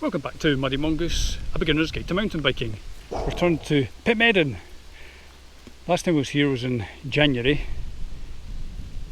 Welcome back to Muddy Mongoose, a beginner's guide to mountain biking. Returned to Pitmedden. Last time I was here was in January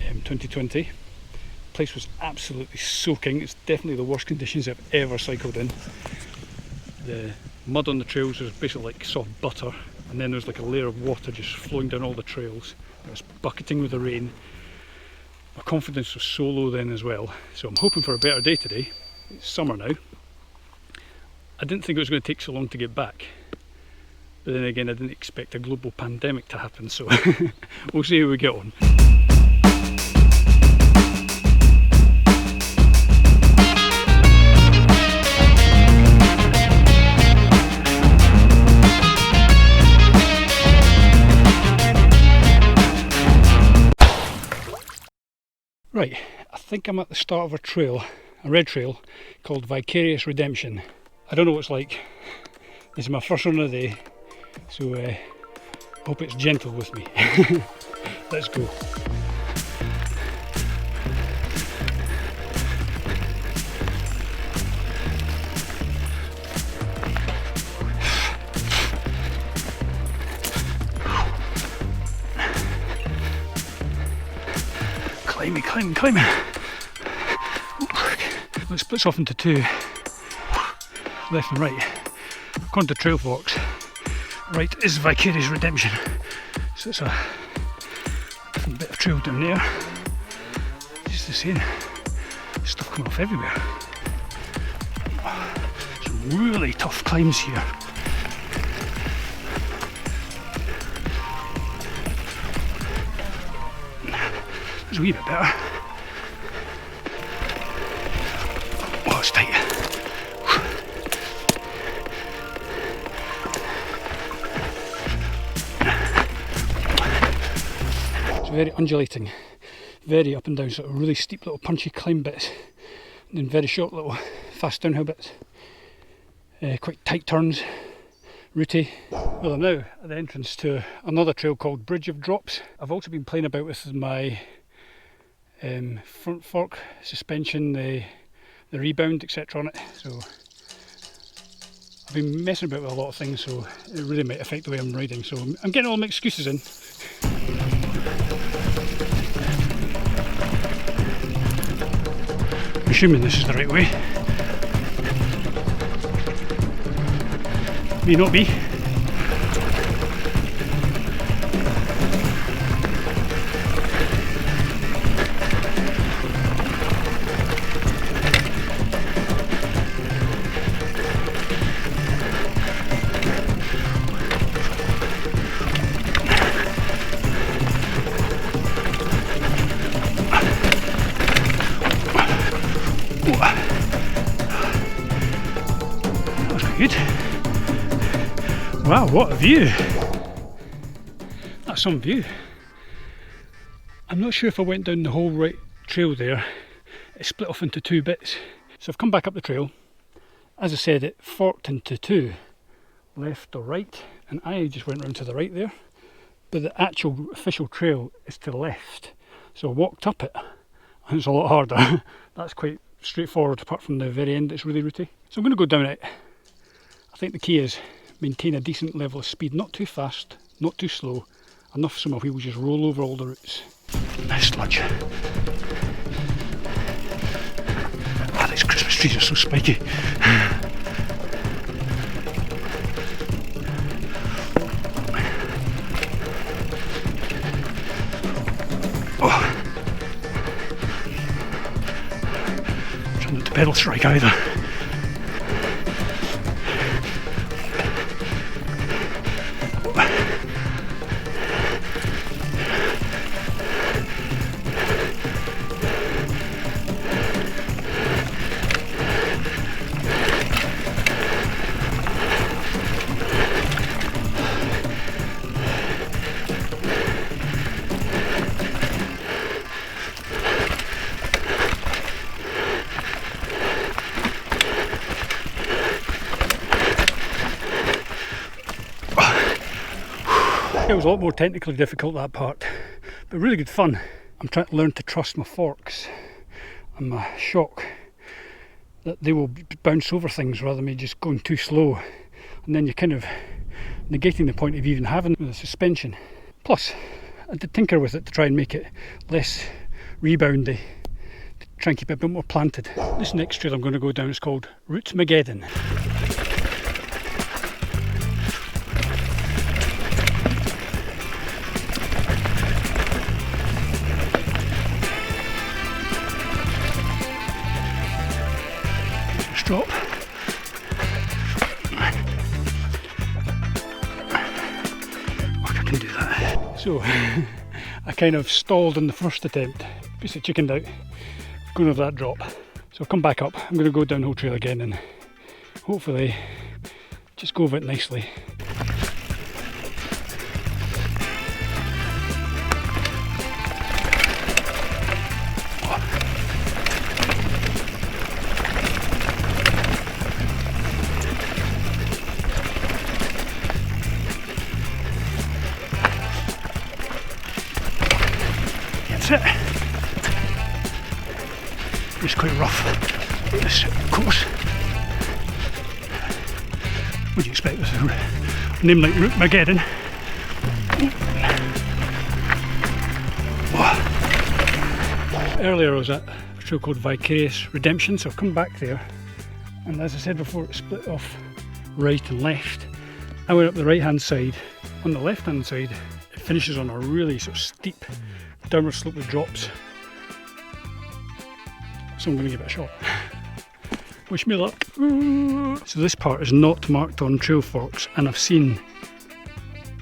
2020. The place was absolutely soaking. It's definitely the worst conditions I've ever cycled in. The mud on the trails was basically like soft butter, and then there was like a layer of water just flowing down all the trails. It was bucketing with the rain. My confidence was so low then as well, so I'm hoping for a better day today. It's summer now. I didn't think it was going to take so long to get back, but then again I didn't expect a global pandemic to happen, so we'll see how we get on. Right, I think I'm at the start of a trail, a red trail called Vicars Redemption. I don't know what it's like. This is my first one of the day, so hope it's gentle with me. Let's go. Climbing. Well, it splits off into two, left and right. According to trail forks, right is Vicars Redemption. So it's a different bit of trail down there. Just the same, stuff coming off everywhere. Some really tough climbs here. It's a wee bit better. Oh, it's tight. It's very undulating, very up and down, sort of really steep little punchy climb bits, and then very short little fast downhill bits. Quite tight turns, rooty. Well, I'm now at the entrance to another trail called Bridge of Drops. I've also been playing about with my front fork suspension, the rebound, etc. on it, so I've been messing about with a lot of things, so it really might affect the way I'm riding, so I'm getting all my excuses in. I'm assuming this is the right way. May not be. Good. Wow, what a view! That's some view. I'm not sure if I went down the whole right trail there. It split off into two bits. So I've come back up the trail. As I said, it forked into two, left or right, and I just went round to the right there. But the actual official trail is to the left. So I walked up it, and it's a lot harder. That's quite straightforward, apart from the very end, it's really rooty. So I'm going to go down it. I think the key is maintain a decent level of speed, not too fast, not too slow, enough so my wheels just roll over all the roots. Nice sludge. Ah, these Christmas trees are so spiky. Oh. Trying not to pedal strike either. It was a lot more technically difficult, that part, but really good fun. I'm trying to learn to trust my forks and my shock. that they will bounce over things rather than me just going too slow, and then you're kind of negating the point of even having the suspension. Plus, I did tinker with it to try and make it less reboundy, to try and keep it a bit more planted. This next trail I'm going to go down is called Pitmedden. Drop. I can do that. So I kind of stalled in the first attempt, basically chickened out, going over that drop. So I've come back up. I'm going to go down the whole trail again and hopefully just go over it nicely. It. It's quite rough, this course. What do you expect with a name like Pitmedden? Earlier I was at a trail called Vicars Redemption, so I've come back there, and as I said before, it split off right and left. I went up the right hand side. On the left hand side it finishes on a really sort of steep downward slope with drops, so I'm going to give it a shot. Wish me luck. So this part is not marked on trail forks, and I've seen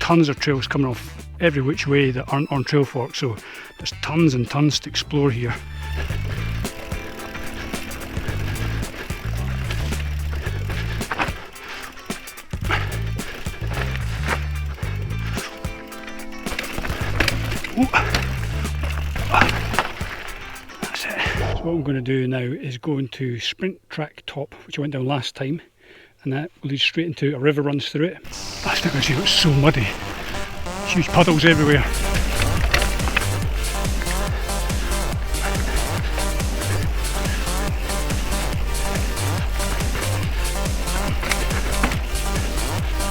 tons of trails coming off every which way that aren't on trail forks, so there's tons and tons to explore here. What I'm going to do now is go into Sprint Track Top, which I went down last time, and that will lead straight into a river runs through it. Last time I see it was so muddy, huge puddles everywhere.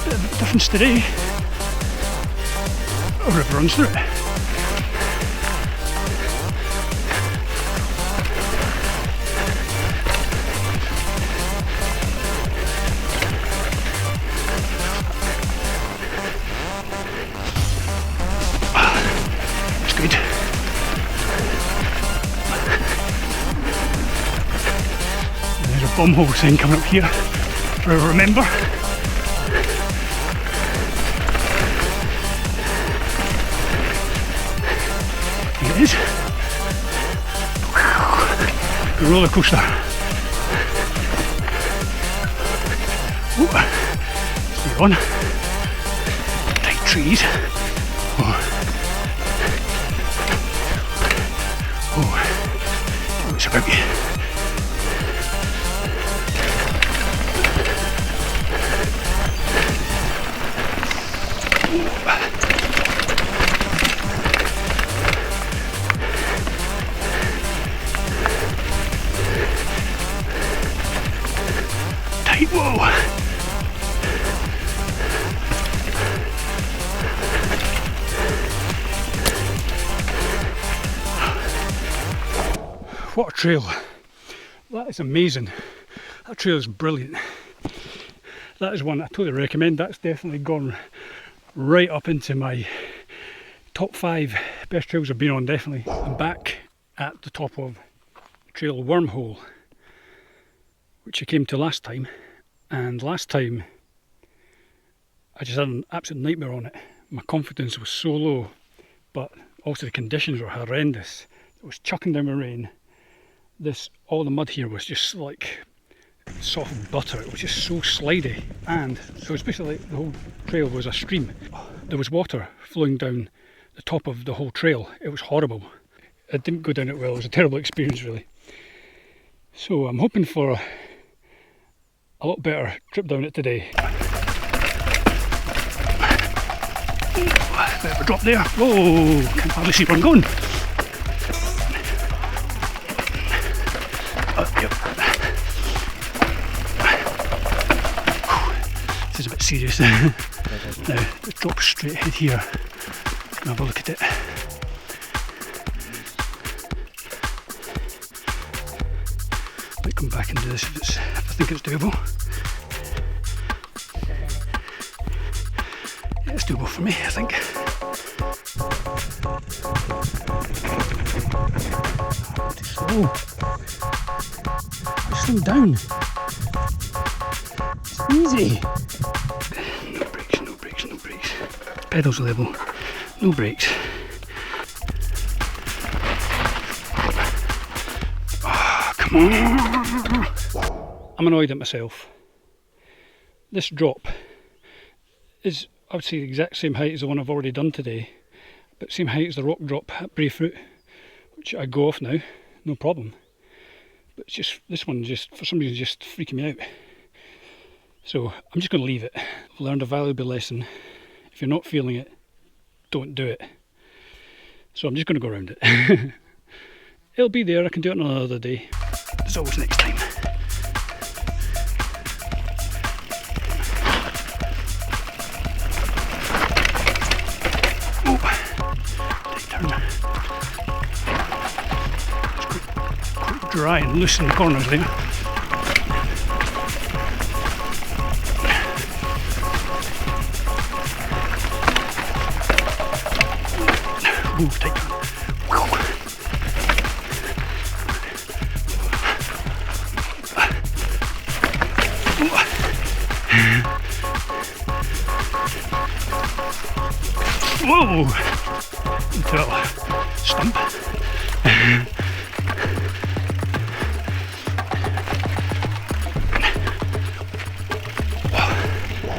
Bit of a difference today. A river runs through it. Wormhole sign coming up here, try to remember. Here it is. The roller coaster. Stay on. Tight trees. Oh, it's about you. Tight, whoa! What a trail! That is amazing. That trail is brilliant. That is one I totally recommend. That's definitely gone right up into my top 5 best trails I've been on, definitely. I'm back at the top of trail Wormhole, which I came to last time, and last time I just had an absolute nightmare on it. My confidence was so low, but also the conditions were horrendous. It was chucking down with rain. All the mud here was just like soft butter. It was just so slidey, and so it's basically the whole trail was a stream. There was water flowing down the top of the whole trail. It was horrible. I didn't go down it well. It was a terrible experience, really. So I'm hoping for a lot better trip down it today. Bit of a drop there. Whoa, can't hardly see where I'm going. Yep. This is a bit serious. Now, let's drop straight ahead here and have a look at it. Might come back and do this if I think it's doable. Yeah, it's doable for me, I think. Slow. Slow down. It's easy. No brakes, no brakes, no brakes. Pedals level, no brakes. Oh, come on. I'm annoyed at myself. This drop is, I would say, the exact same height as the one I've already done today, but same height as the rock drop at Brayfoot, which I go off now, no problem. But it's just, this one just, for some reason, just freaking me out. So I'm just going to leave it. I've learned a valuable lesson. If you're not feeling it, don't do it. So I'm just going to go around it. It'll be there, I can do it on another day. There's always next time. Dry and loose in the corners there. Ooh, tight turn. Whoa! Into a stump.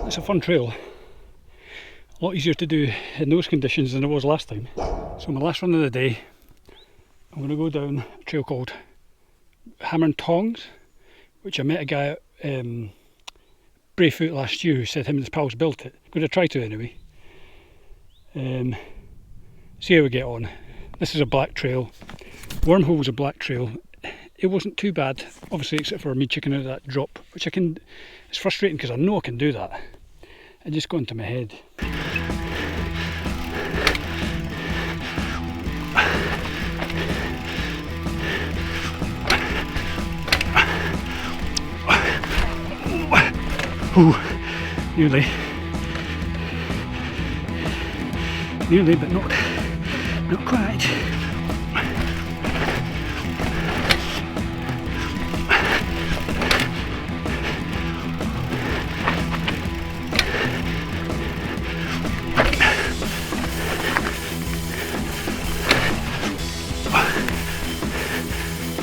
It's a fun trail. A lot easier to do in those conditions than it was last time. So my last run of the day, I'm going to go down a trail called Hammer and Tongs, which I met a guy at Brayfoot last year who said him and his pals built it. I'm going to try to anyway. See how we get on. This is a black trail. Wormhole was a black trail. It wasn't too bad, obviously, except for me checking out that drop, which I can. It's frustrating because I know I can do that. It just got into my head. Ooh, nearly. Nearly, but not quite.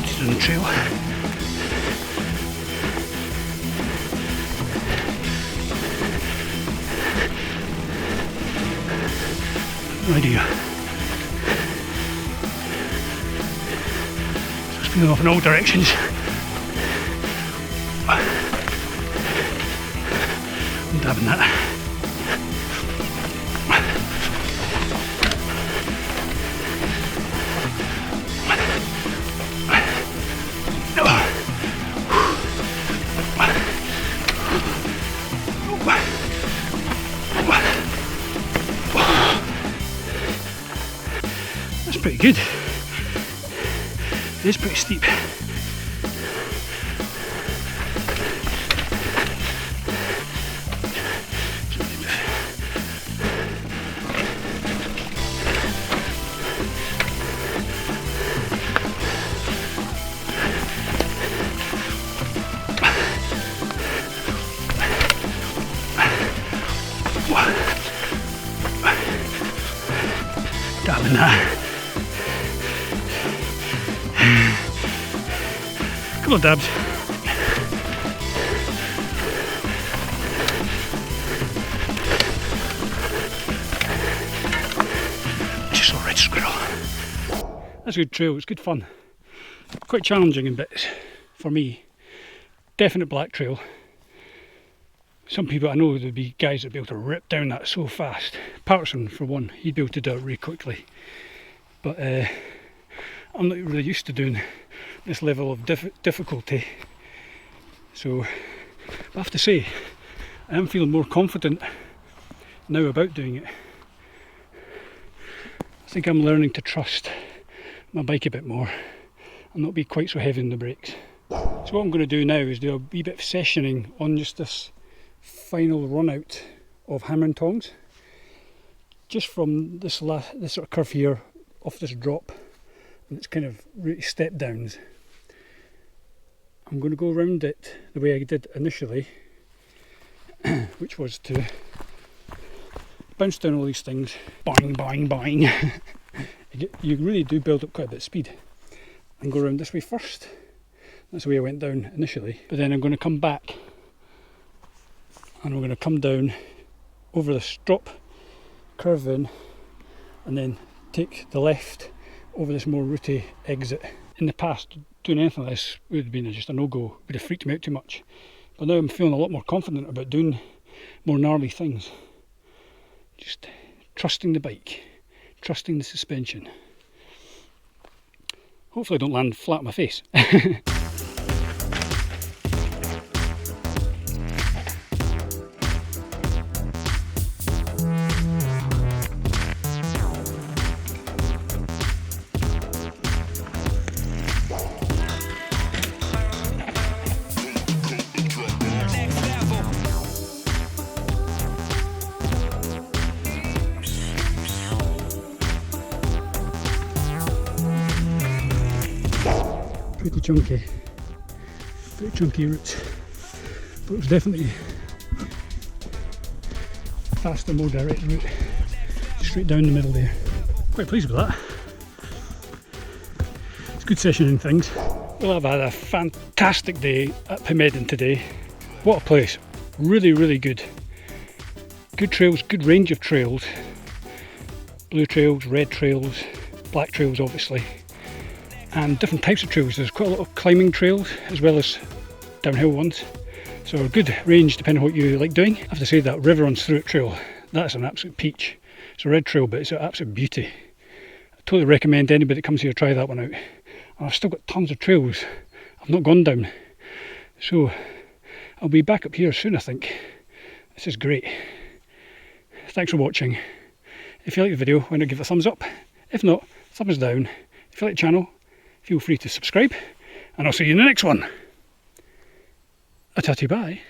Just on the trail. No idea. It's spinning off in all directions. I'm dabbing that. That's pretty good. It is pretty steep. Dabbing that. Couple of dabs. Just saw a red squirrel. That's a good trail, it's good fun. Quite challenging in bits for me. Definite black trail. Some people I know there'd be guys that'd be able to rip down that so fast. Patterson for one, he'd be able to do it really quickly. But I'm not really used to doing this level of difficulty. So I have to say, I am feeling more confident now about doing it. I think I'm learning to trust my bike a bit more and not be quite so heavy on the brakes. So what I'm going to do now is do a wee bit of sessioning on just this final run out of Hammer and Tongs. Just from this sort of curve here, off this drop, and it's kind of really step downs. I'm going to go around it the way I did initially, which was to bounce down all these things, boing, boing, boing. You really do build up quite a bit of speed. And go around this way first. That's the way I went down initially. But then I'm going to come back and we're going to come down over this drop, curve in, and then take the left over this more rooty exit. In the past, doing anything like this would have been just a no-go, would have freaked me out too much. But now I'm feeling a lot more confident about doing more gnarly things. Just trusting the bike, trusting the suspension. Hopefully I don't land flat on my face. Pretty chunky routes, but it was definitely a faster, more direct route, straight down the middle there. Quite pleased with that. It's good sessioning things. Well, I've had a fantastic day at Pitmedden today. What a place, really, really good. Good trails, good range of trails. Blue trails, red trails, black trails obviously. And different types of trails. There's quite a lot of climbing trails as well as downhill ones, so a good range depending on what you like doing. I have to say that river runs through it trail, that's an absolute peach. It's a red trail but it's an absolute beauty. I totally recommend anybody that comes here to try that one out. And I've still got tons of trails I've not gone down, so I'll be back up here soon I think. This is great. Thanks for watching. If you like the video, why not give it a thumbs up? If not, thumbs down. If you like the channel, feel free to subscribe, and I'll see you in the next one. A tatty bye.